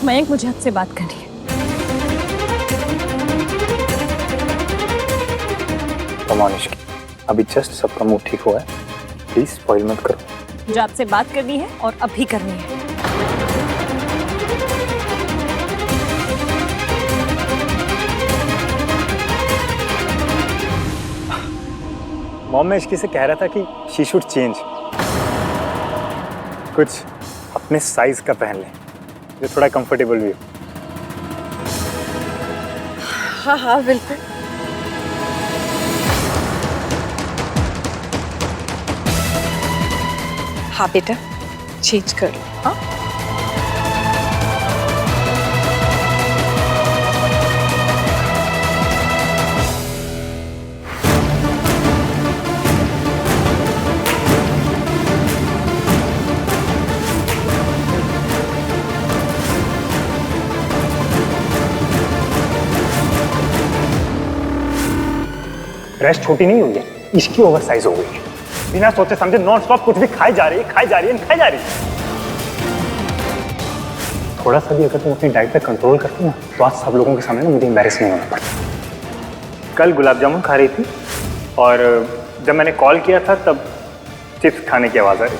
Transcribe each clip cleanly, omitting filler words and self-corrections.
मयंक, मुझे आपसे बात करनी है। कमानिश की अभी जस्ट सबका मूड ठीक हुआ है, प्लीज स्पॉइल मत करो। मुझे आपसे बात करनी है और अभी करनी है। मॉम, मैं इश्की से कह रहा था कि शी शुड चेंज, कुछ अपने साइज का पहन ले जो थोड़ा कंफर्टेबल भी हो। हाँ हाँ बिल्कुल। हाँ बेटा, चेंज कर लो। हाँ ड्रेस छोटी नहीं हुई है, इसकी ओवर साइज हो गई है। बिना सोचे समझे नॉन स्टॉप कुछ भी खाई जा रही है, खाई जा रही है, खाई जा रही है। थोड़ा सा भी अगर तुम अपनी डाइट पे कंट्रोल करती ना तो आज सब लोगों के सामने ना मुझे एम्बैरेस नहीं होना पड़ता। कल गुलाब जामुन खा रही थी और जब मैंने कॉल किया था तब चिप्स खाने की आवाज आ रही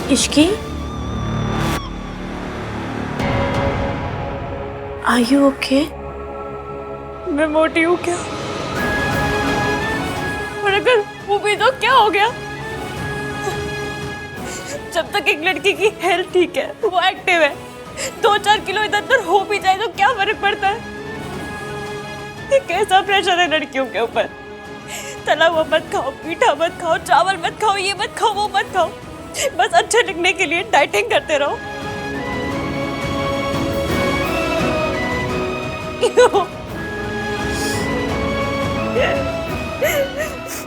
थी। Ishki, are you okay? मैं मोटी हूँ क्या? और अगर वो भी तो क्या हो गया? जब तक एक लड़की की हेल्थ ठीक है, वो एक्टिव है, 2-4 किलो इधर उधर हो भी जाए तो क्या फर्क पड़ता है? ये कैसा प्रेशर है लड़कियों के ऊपर? तला हुआ मत खाओ, मीठा मत खाओ, चावल मत खाओ, ये मत खाओ, वो मत खाओ, बस अच्छे दिखने के लिए डाइटिंग करते रहो।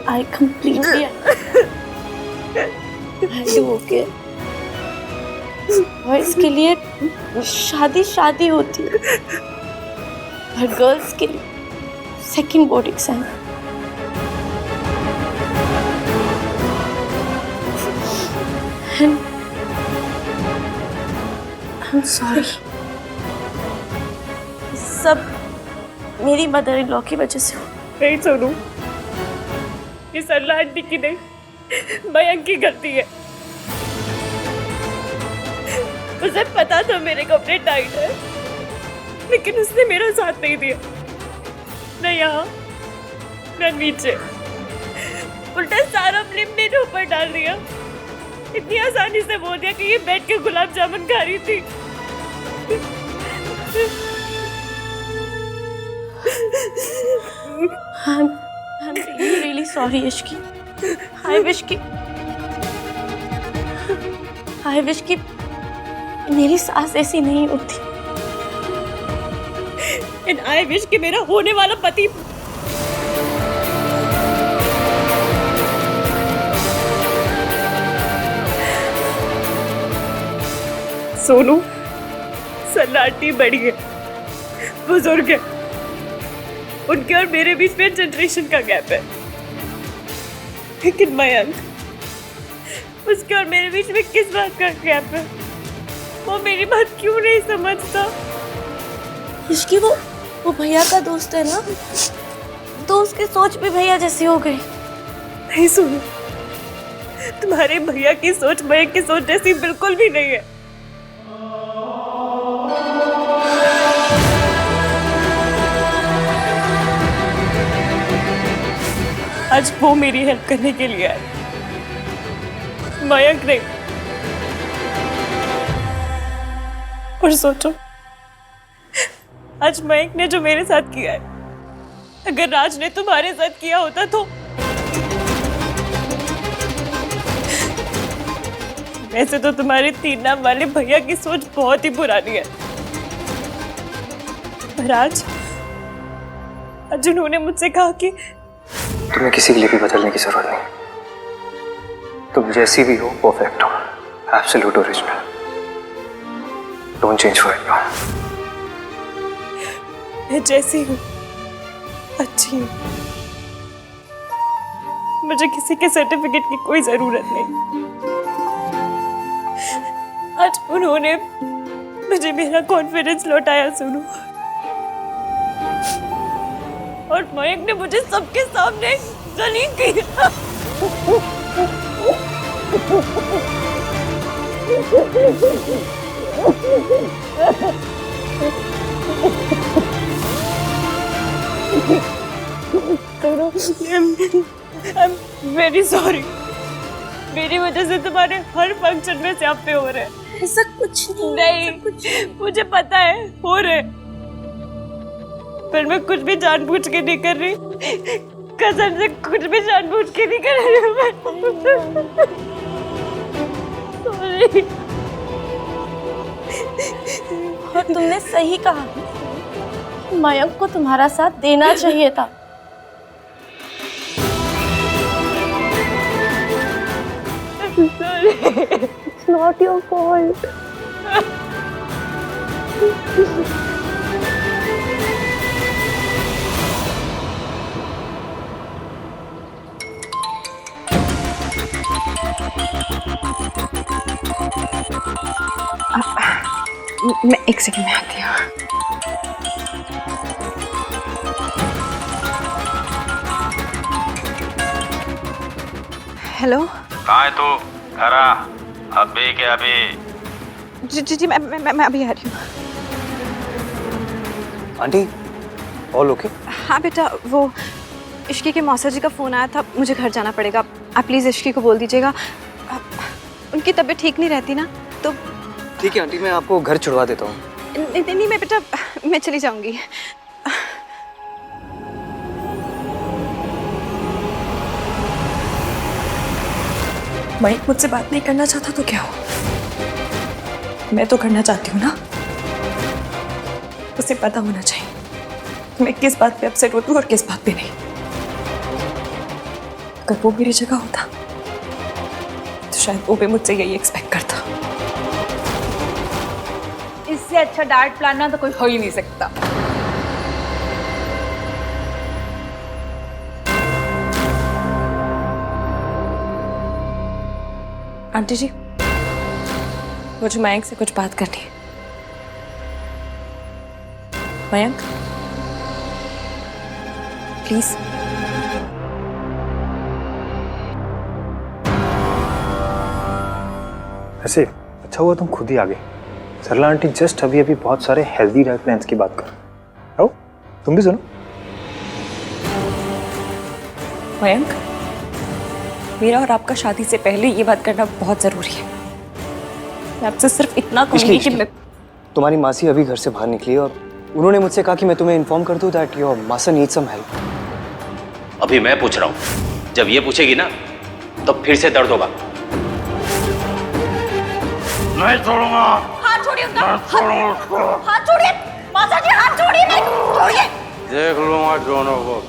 I completely are you okay? Boys के लिए शादी होती है और गर्ल्स के लिए second board exam. I'm sorry, सब मेरी मदर इन लॉ की वजह से हो। नहीं सोनू, ये सरला आंटी की नहीं, मयंक की गलती है। उसे पता था मेरे कपड़े टाइट है, लेकिन उसने मेरा साथ नहीं दिया, न यहाँ न नीचे, उल्टा सारा ब्लेम मेरे ऊपर डाल दिया। इतनी आसानी से बोल दिया कि ये बैठ के गुलाब जामुन खा रही थी। I'm really sorry, Ishki. I wish कि मेरी सास ऐसी नहीं होती। And I wish कि मेरा होने वाला पति सोनू, सलाटी बड़ी है, बुजुर्ग है, उनके और मेरे बीच में जनरेशन का गैप है। लेकिन मयंक, उसके और मेरे बीच में किस बात का गैप है? वो मेरी बात क्यों नहीं समझता? इश्की, वो भैया का दोस्त है ना, तो उसकी सोच भी भैया जैसी हो गई। नहीं सुनो, तुम्हारे भैया की सोच मयंक की सोच जैसी बिल्कुल भी नहीं है। आज वो मेरी हेल्प करने के लिए आए, मयंक नहीं। और सोचो, आज मयंक ने जो मेरे साथ किया है, अगर राज ने तुम्हारे साथ किया होता तो वैसे तो तुम्हारे 3 नाम वाले भैया की सोच बहुत ही पुरानी है। पर आज उन्होंने मुझसे कहा कि तुम्हें किसी के लिए भी बदलने की जरूरत नहीं, तुम जैसी भी हो परफेक्ट हो, absolute original. Don't change for it. मैं जैसी हूँ अच्छी हूँ। मुझे किसी के सर्टिफिकेट की कोई जरूरत नहीं। आज उन्होंने मुझे मेरा कॉन्फिडेंस लौटाया सोनू, और मयंक ने मुझे सबके सामने जलील किया। I'm very sorry। मेरी वजह से तुम्हारे हर फंक्शन में स्यापे हो रहे हैं। ऐसा कुछ नहीं, मुझे पता है हो रहे, पर मैं कुछ भी जानबूझ के नहीं कर रही, कसम से कुछ भी जानबूझ के नहीं कर रही हूँ मैं। Sorry। और तुमने सही कहा, मयंक को तुम्हारा साथ देना चाहिए था। It's not your fault। मैं एक सेकंड में आती हूँ। हेलो, कहाँ है तू? घर आ, अभी के अभी। जी मैं अभी आ रही हूँ। Aunty all okay? हाँ बेटा, वो इश्की के मौसा जी का फ़ोन आया था, मुझे घर जाना पड़ेगा। आप प्लीज़ इश्की को बोल दीजिएगा, उनकी तबीयत ठीक नहीं रहती ना, तो ठीक है आंटी, मैं आपको घर छुड़वा देता हूँ। नहीं मैं बेटा, मैं चली जाऊँगी। मयंक मुझसे बात नहीं करना चाहता तो क्या हो, मैं तो करना चाहती हूँ ना। उसे पता होना चाहिए मैं किस बात पे अपसेट होती हूँ और किस बात पे नहीं। अगर वो मेरी जगह होता तो शायद वो भी मुझसे यही एक्सपेक्ट करता। इससे अच्छा डाइट प्लान ना तो कोई हो ही नहीं सकता। आंटी जी, मुझे मयंक से कुछ बात करनी है। मयंक प्लीज। ऐसे अच्छा हुआ तुम खुद ही आ गए। सरला आंटी जस्ट अभी अभी बहुत सारे हेल्दी डाइट प्लान्स की बात कर। आओ तुम भी सुनो। मयंक, मेरा और आपका शादी से पहले ये बात करना बहुत जरूरी है। मैं आपसे सिर्फ इतना कहूंगी कि मैं तुम्हारी मासी अभी घर से बाहर निकली और उन्होंने मुझसे कहा कि मैं तुम्हें इन्फॉर्म कर दूं दैट योर मासा नीड सम हेल्प। अभी मैं पूछ रहा हूँ, जब ये पूछेगी ना तो फिर से दर्द होगा। नहीं छोड़ूंगा। हाथ छोड़िए उनका, हाथ छोड़िए, मासा जी हाथ छोड़िए, छोड़िए। देख लूंगा दोनों को।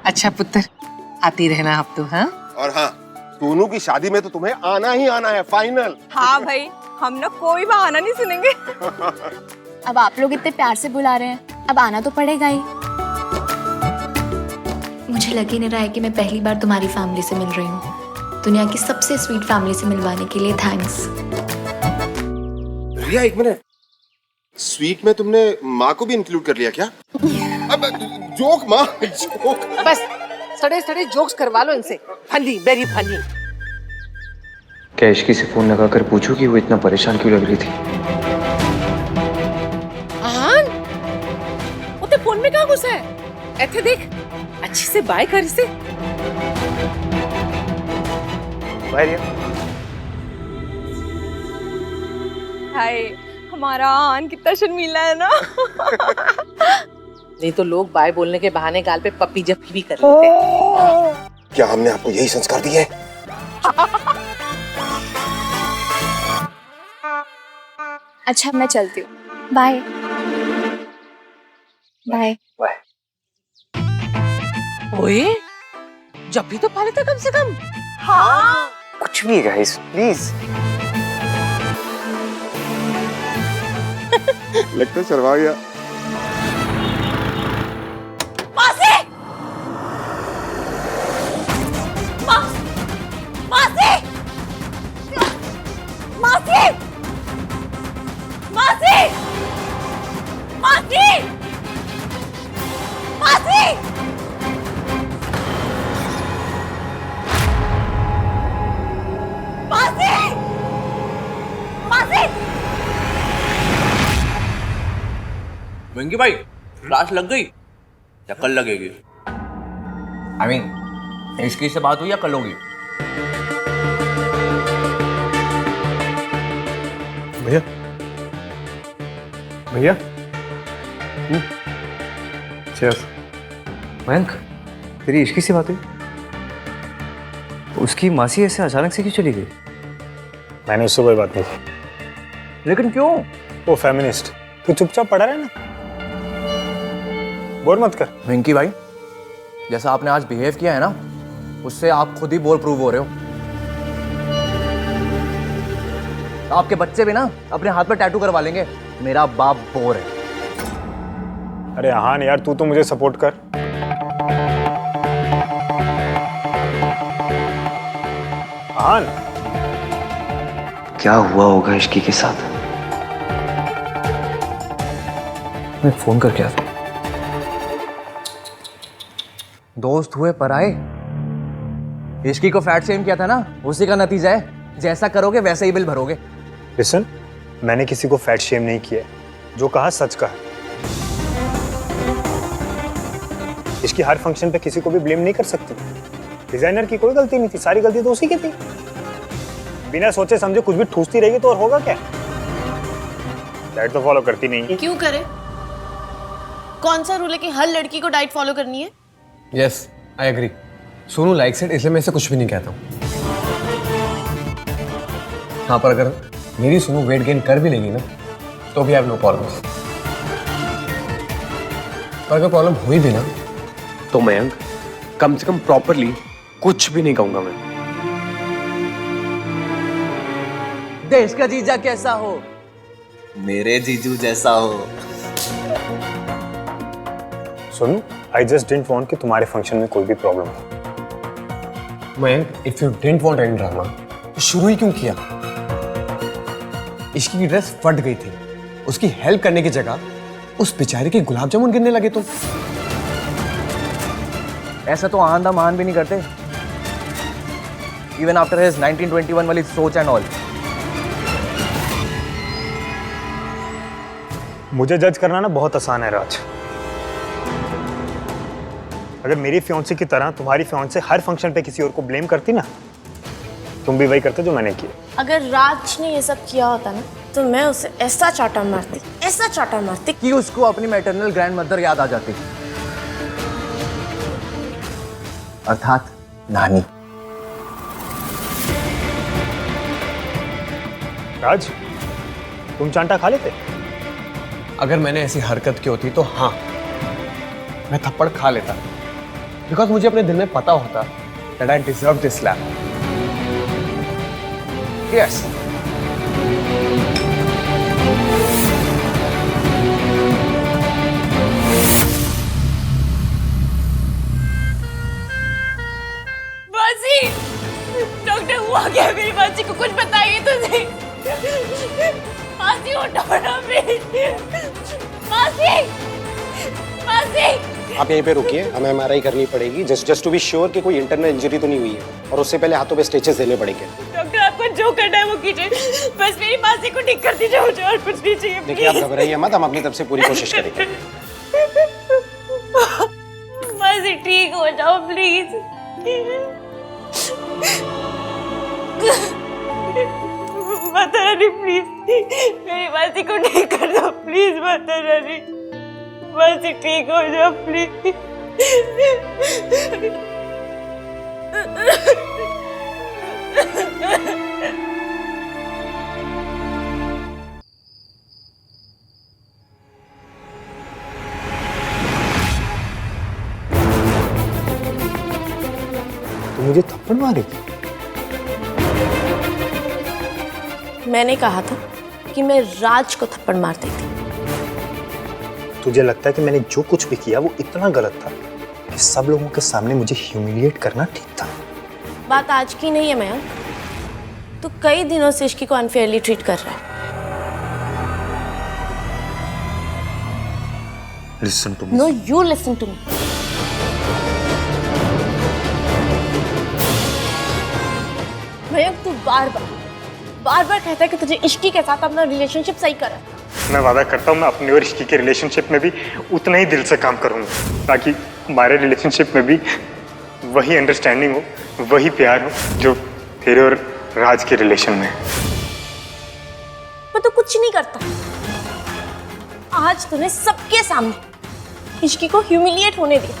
अच्छा पुत्र, आती रहना अब तो। हाँ और हाँ, सोनू की शादी में तो तुम्हें आना ही आना है, फाइनल। हाँ भाई, हम ना कोई बहाना नहीं सुनेंगे। अब आप लोग इतने प्यार से बुला रहे हैं, अब आना तो पड़ेगा ही। मुझे लग ही नहीं रहा है कि मैं पहली बार तुम्हारी फैमिली से मिल रही हूँ। दुनिया की सबसे स्वीट फैमिली से मिलवाने के लिए थैंक्स। रिया एक मिनट, स्वीट में तुमने माँ को भी इंक्लूड कर लिया क्या? अब जोक माँ, जोक। बस सड़े सड़े जोक्स करवा लो इनसे। Funny, very funny. क्या इश्की से फोन लगाकर पूछूं कि वो इतना परेशान क्यों लग रही थी? आन, वो तो फोन में कहाँ घुसा है? ऐसे देख, अच्छे से बाय कर इसे। बाय रिया। हाय, हमारा आन कितना शर्मीला है ना। नहीं तो लोग बाय बोलने के बहाने गाल पे पप्पी जप्पी भी कर लेते हैं। क्या हमने आपको यही संस्कार दिए? अच्छा मैं चलती हूँ, बाय बाय। ओए जब भी तो पा लेते कम से कम। कुछ भी गाइस प्लीज। लगता है शर्मा गया। मासी! मासी! मासी! मासी! मासी! मासी! मासी! मासी! वेंकी भाई, क्लास लग गई या कल लगेगी? I mean, इसकी से बात हुई या कल होगी? भैया भैया चीयर्स। मयंक, तेरी इश्की से बात हुई? उसकी मासी ऐसे अचानक से क्यों चली गई? मैंने उससे कोई बात नहीं की। लेकिन क्यों? वो फेमिनिस्ट। तू चुपचाप पड़ा रहे ना, बोर मत कर। वेंकी भाई, जैसा आपने आज बिहेव किया है ना, उससे आप खुद ही बोर प्रूव हो रहे हो। आपके बच्चे भी ना अपने हाथ पर टैटू करवा लेंगे, मेरा बाप बोर है। अरे हान यार, तू तो मुझे सपोर्ट कर। हान, क्या हुआ होगा इश्की के साथ? मैं फोन करके आता हूं। दोस्त हुए पराए। इश्की को फैट शेम किया था ना, उसी का नतीजा है। जैसा करोगे वैसे ही बिल भरोगे। लिसन, मैंने किसी को फैट शेम नहीं किया, जो कहा सच कहा। इसकी हर फंक्शन पे किसी को भी ब्लेम नहीं कर सकती। डिजाइनर की कोई गलती नहीं थी, सारी गलती तो उसी की थी। बिना सोचे समझे कुछ भी ठूसती रहेगी तो और होगा क्या? डाइट तो फॉलो करती नहीं है। क्यों करे? कौन सा रूल है कि हर लड़की को डाइट फॉलो करनी है? Yes, I agree. Sonu likes it, इसलिए मैं इसे कुछ भी नहीं कहता हूँ। हाँ, पर अगर मेरी सोनू वेट गेन कर भी लेगी ना, तो भी आई हैव नो प्रॉब्लम। पर अगर प्रॉब्लम हुई भी ना, तो मयंक कम से कम प्रॉपरली कुछ भी नहीं कहूंगा मैं। देश का जीजा कैसा हो, मेरे जीजू जैसा हो। सुनो, आई जस्ट डिडंट वांट कि तुम्हारे फंक्शन में कोई भी प्रॉब्लम हो। Mayank, if you didn't want any drama, तो शुरू ही क्यों किया? इश्की की ड्रेस फट गई थी, उसकी हेल्प करने की जगह उस बेचारे के गुलाब जामुन गिनने लगे तुम। ऐसा तो आंधा मान भी नहीं करते, इवन आफ्टर हिज 1921 वाली सोच एंड ऑल। मुझे जज करना ना बहुत आसान है राज। अगर मेरी फियांसी की तरह तुम्हारी फियांसी हर फंक्शन पे किसी और को ब्लेम करती ना, तुम भी वही करते जो मैंने किया। अगर राज ने ये सब किया होता ना, तो मैं उसे ऐसा चाटा मारती कि उसको अपनी मैटरनल ग्रैंड मदर याद आ जाती, अर्थात नानी। राज, तुम चांटा खा लेते? अगर मैंने ऐसी हरकत की होती तो हाँ, मैं थप्पड़ खा लेता, बिकॉज मुझे अपने दिल में पता होता that I deserve this slap. Yes. मासी, डॉक्टर हुआ क्या? मेरी मासी को कुछ बताइए तो सही। मासी उठो ना प्लीज। मासी, मासी। आप यहीं पे रुकिए, हमें एमआरआई करनी पड़ेगी जस्ट टू बी श्योर कि कोई इंटरनल इंजरी तो नहीं हुई है, और उससे पहले हाथों पे स्टिचेस देने पड़ेंगे। डॉक्टर, आपको जो करना है वो कीजिए, बस मेरी मासी को ठीक कर दीजिए, मुझे और कुछ नहीं चाहिए। देखिए, आप घबराइए मत, हम अपनी तरफ से पूरी कोशिश करेंगे। मासी ठीक हो जाओ प्लीज। माता रानी प्लीज, मेरी मासी को ठीक कर दो प्लीज। माता रानी, मासी ठीक हो जाओ प्लीज। तो मुझे थप्पड़ मारेगी? मैंने कहा था कि मैं राज को थप्पड़ मार देती। तुझे लगता है कि मैंने जो कुछ भी किया वो इतना गलत था कि सब लोगों के सामने मुझे ह्यूमिलिएट करना ठीक था? बात आज की नहीं है मयंक, तू कई दिनों से इश्की को अनफेयरली ट्रीट कर रहा है। Listen to me. No, you listen to me. Mayank, तू बार बार कहता है कि तुझे इश्की के साथ अपना रिलेशनशिप सही करना है। मैं वादा करता हूँ मैं अपने और इश्की के रिलेशनशिप में भी उतना ही दिल से काम करूँगा ताकि हमारे रिलेशनशिप में भी वही अंडरस्टैंडिंग हो, वही प्यार हो जो तेरे और राज के रिलेशन में है। मैं तो कुछ नहीं करता। आज तूने सबके सामने इश्की को ह्यूमिलिएट होने दिया।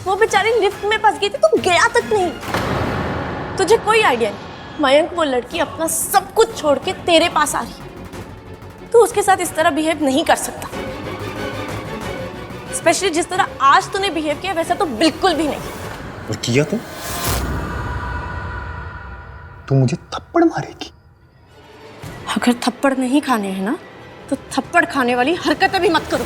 वो बेचारी लिफ्ट में फंस गई थी, तू गया तक नहीं। तुझे कोई आइडिया नहीं मयंक, वो लड़की अपना सब कुछ छोड़ के तेरे पास आ रही। तू उसके साथ इस तरह बिहेव नहीं कर सकता, स्पेशली जिस तरह आज तूने बिहेव किया वैसा तो बिल्कुल भी नहीं। और किया तो तू मुझे थप्पड़ मारेगी? अगर थप्पड़ नहीं खाने हैं ना तो थप्पड़ खाने वाली हरकतें भी मत करो।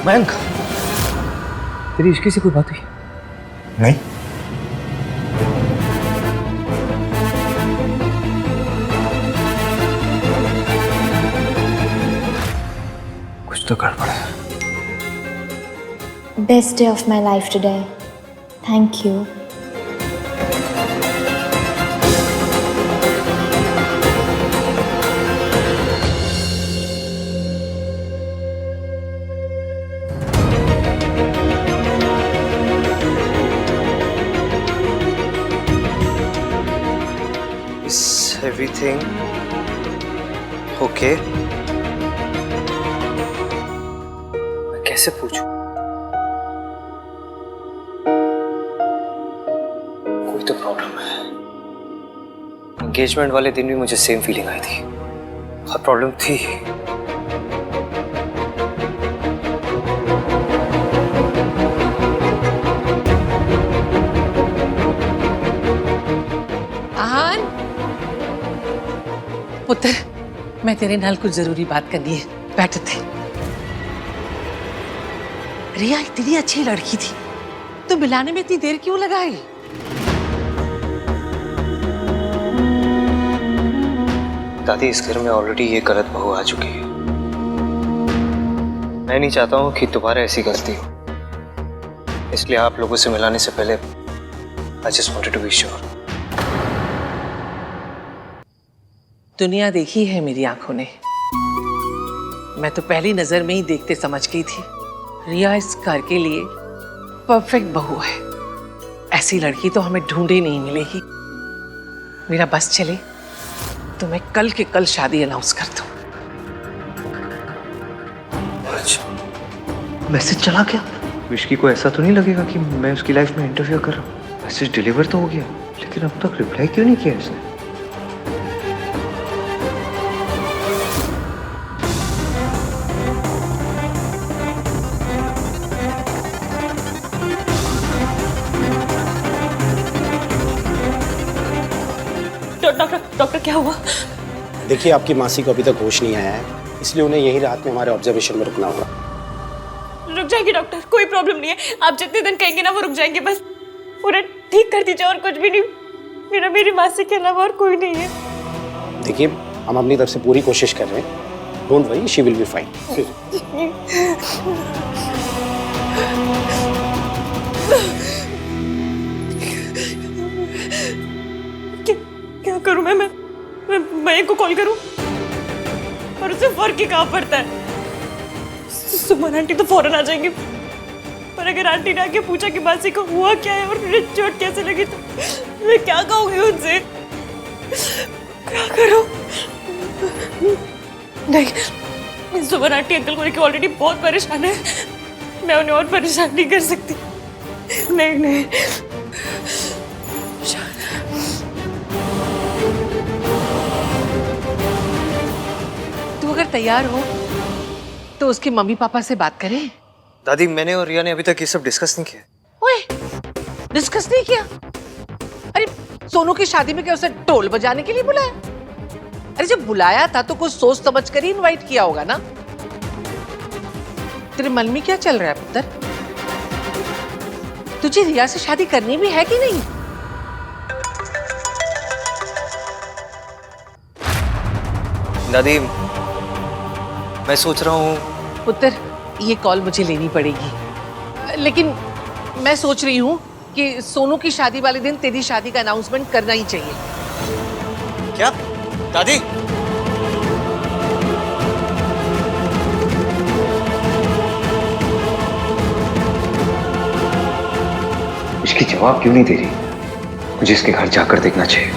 मयंक, तेरी इश्की से कोई बात हुई? नहीं। कुछ तो गड़बड़ है। Best day of my life today. Thank you. Is everything okay? मैं कैसे पूछूं? कोई तो प्रॉब्लम है। एंगेजमेंट वाले दिन भी मुझे सेम फीलिंग आई थी। बहुत प्रॉब्लम थी। पुत्र, मैं तेरे नाल कुछ जरूरी बात करनी है, बैठ थे। रिया इतनी अच्छी लड़की थी, तो मिलाने में इतनी देर क्यों लगाई? दादी, इस घर में ऑलरेडी ये गलत बहू आ चुकी है। मैं नहीं चाहता हूँ कि दोबारा ऐसी गलती हो, इसलिए आप लोगों से मिलाने से पहले I just wanted to be sure. दुनिया देखी है मेरी आंखों ने। मैं तो पहली नजर में ही देखते समझ गई थी, रिया इस घर के लिए परफेक्ट बहू है। ऐसी लड़की तो हमें ढूंढे नहीं मिलेगी। मेरा बस चले तो मैं कल के कल शादी अनाउंस कर दूं। अच्छा, मैसेज चला क्या? विश्की को ऐसा तो नहीं लगेगा कि मैं उसकी लाइफ में इंटरफेयर कर रहा हूँ? मैसेज डिलीवर तो हो गया, लेकिन अब तक रिप्लाई क्यों नहीं किया इसने? डॉक्टर क्या हुआ? देखिए, आपकी मासी को अभी तक होश नहीं आया है, इसलिए उन्हें यही रात में हमारे ऑब्जर्वेशन में रुकना होगा। रुक जाएंगे डॉक्टर, कोई प्रॉब्लम नहीं है। आप जितने दिन कहेंगे ना वो रुक जाएंगे। बस पूरा ठीक कर दीजिए और कुछ भी नहीं। मेरी मासी के अलावा और कोई नहीं है। देखिए, हम अपनी तरफ से पूरी कोशिश कर रहे हैं। Don't worry, she will be fine. क्या करूं मैं मयंक को कॉल करूं? और उसे फर्क ही कहाँ पड़ता है? सुमन आंटी तो फौरन आ जाएंगी, पर अगर आंटी ने आके पूछा कि मासी को हुआ क्या है और मुझे चोट कैसे लगी तो मैं क्या कहूंगी उनसे? क्या करूं? नहीं, सुमन आंटी अंकल को लेकर ऑलरेडी बहुत परेशान है। मैं उन्हें और परेशान नहीं कर सकती। नहीं नहीं। तू अगर तैयार हो तो उसके मम्मी पापा से बात करें। दादी, मैंने और रिया ने अभी तक ये सब डिस्कस नहीं किया। ओए, डिस्कस नहीं किया? अरे सोनू की शादी में क्या उसे ढोल बजाने के लिए बुलाया? अरे जब बुलाया था तो कुछ सोच समझ कर ही इनवाइट किया होगा ना। तेरे मन में क्या चल रहा है पुत्र? तुझे रिया से शादी करनी भी है कि नहीं? दादी, मैं सोच रहा हूँ। पुत्र, ये कॉल मुझे लेनी पड़ेगी, लेकिन मैं सोच रही हूँ कि सोनू की शादी वाले दिन तेरी शादी का अनाउंसमेंट करना ही चाहिए। क्या दादी? इसकी जवाब क्यों नहीं दे रही? मुझे इसके घर जाकर देखना चाहिए।